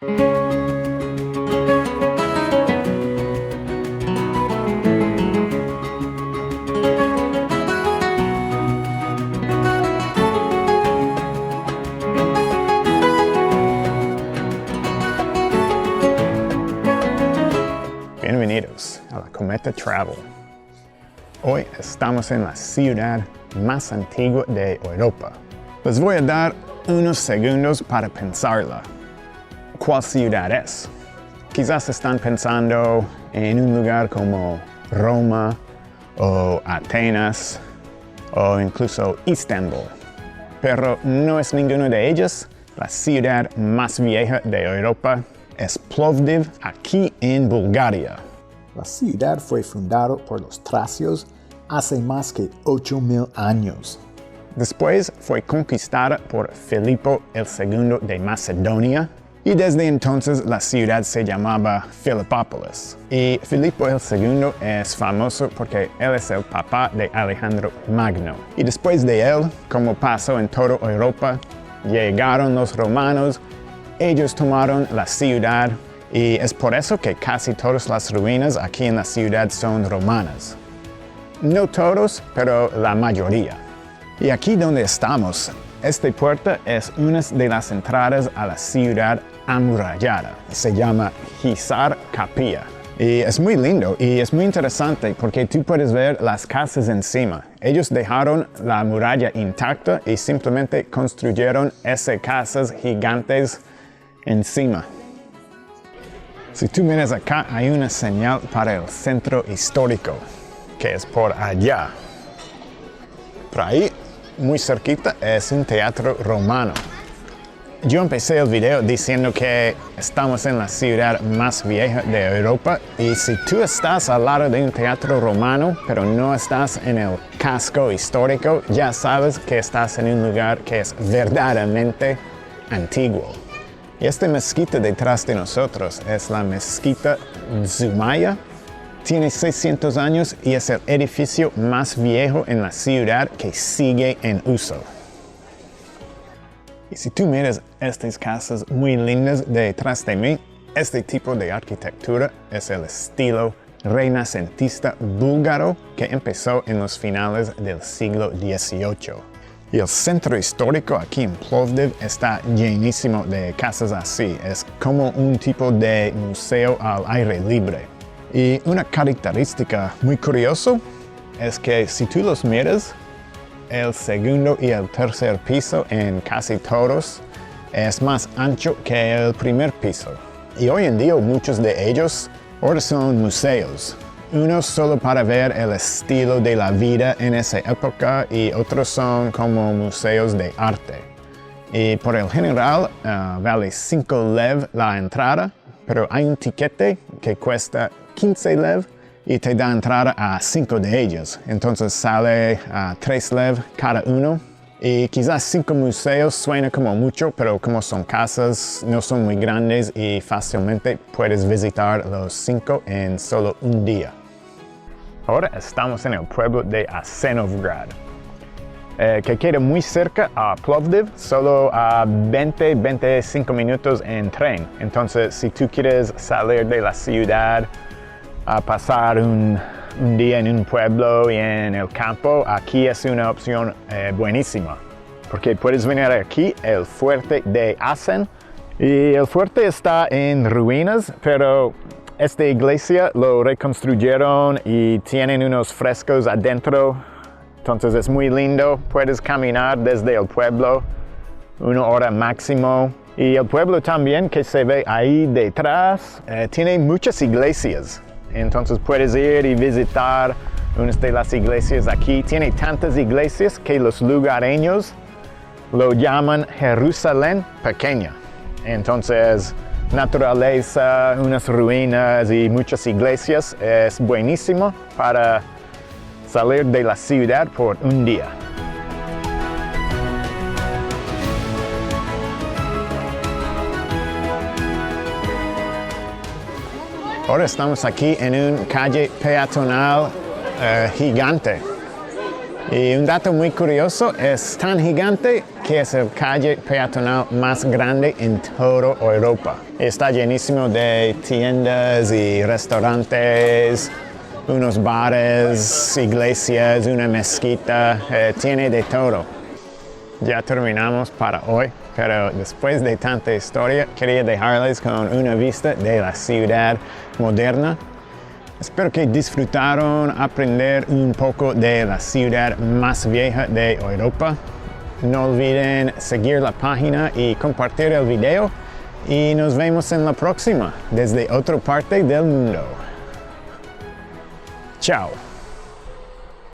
Bienvenidos a la Cometa Travel. Hoy estamos en la ciudad más antigua de Europa. Les voy a dar unos segundos para pensarla. ¿Cuál ciudad es? Quizás están pensando en un lugar como Roma o Atenas o incluso Istambul. Pero no es ninguno de ellos. La ciudad más vieja de Europa es Plovdiv, aquí en Bulgaria. La ciudad fue fundada por los tracios hace más que 8,000 años. Después fue conquistada por Filipo II de Macedonia y desde entonces la ciudad se llamaba Filipópolis. Y Filipo II es famoso porque él es el papá de Alejandro Magno. Y después de él, como pasó en toda Europa, llegaron los romanos, ellos tomaron la ciudad y es por eso que casi todas las ruinas aquí en la ciudad son romanas. No todos, pero la mayoría. Y aquí donde estamos, esta puerta es una de las entradas a la ciudad amurallada. Se llama Hisar Capia. Y es muy lindo y es muy interesante porque tú puedes ver las casas encima. Ellos dejaron la muralla intacta y simplemente construyeron esas casas gigantes encima. Si tú miras acá, hay una señal para el centro histórico, que es por allá. Por ahí, muy cerquita, es un teatro romano. Yo empecé el video diciendo que estamos en la ciudad más vieja de Europa y si tú estás al lado de un teatro romano, pero no estás en el casco histórico, ya sabes que estás en un lugar que es verdaderamente antiguo. Y esta mezquita detrás de nosotros es la mezquita Zumaya. Tiene 600 años y es el edificio más viejo en la ciudad que sigue en uso. Y si tú miras estas casas muy lindas detrás de mí, este tipo de arquitectura es el estilo renacentista búlgaro que empezó en los finales del siglo XVIII. Y el centro histórico aquí en Plovdiv está llenísimo de casas así. Es como un tipo de museo al aire libre. Y una característica muy curiosa es que si tú los miras, el segundo y el tercer piso en casi todos es más ancho que el primer piso. Y hoy en día muchos de ellos ahora son museos. Unos solo para ver el estilo de la vida en esa época y otros son como museos de arte. Y por el general vale 5 lev la entrada, pero hay un tiquete que cuesta 15 lev y te da entrada a 5 de ellos. Entonces sale a 3 lev cada uno. Y quizás 5 museos suena como mucho, pero como son casas, no son muy grandes y fácilmente puedes visitar los 5 en solo un día. Ahora estamos en el pueblo de Asenovgrad, que queda muy cerca a Plovdiv, solo a 20-25 minutos en tren. Entonces, si tú quieres salir de la ciudad a pasar un día en un pueblo y en el campo, aquí es una opción buenísima. Porque puedes venir aquí, el fuerte de Asen, y el fuerte está en ruinas, pero esta iglesia lo reconstruyeron y tienen unos frescos adentro. Entonces es muy lindo, puedes caminar desde el pueblo 1 hora máximo. Y el pueblo también que se ve ahí detrás tiene muchas iglesias. Entonces puedes ir y visitar una de las iglesias aquí. Tiene tantas iglesias que los lugareños lo llaman Jerusalén pequeña. Entonces, naturaleza, unas ruinas y muchas iglesias es buenísimo para salir de la ciudad por un día. Ahora estamos aquí en una calle peatonal gigante. Y un dato muy curioso, es tan gigante que es el calle peatonal más grande en toda Europa. Está llenísimo de tiendas y restaurantes, unos bares, iglesias, una mezquita, tiene de todo. Ya terminamos para hoy, pero después de tanta historia, quería dejarles con una vista de la ciudad moderna. Espero que disfrutaron aprender un poco de la ciudad más vieja de Europa. No olviden seguir la página y compartir el video. Y nos vemos en la próxima, desde otra parte del mundo. Chao.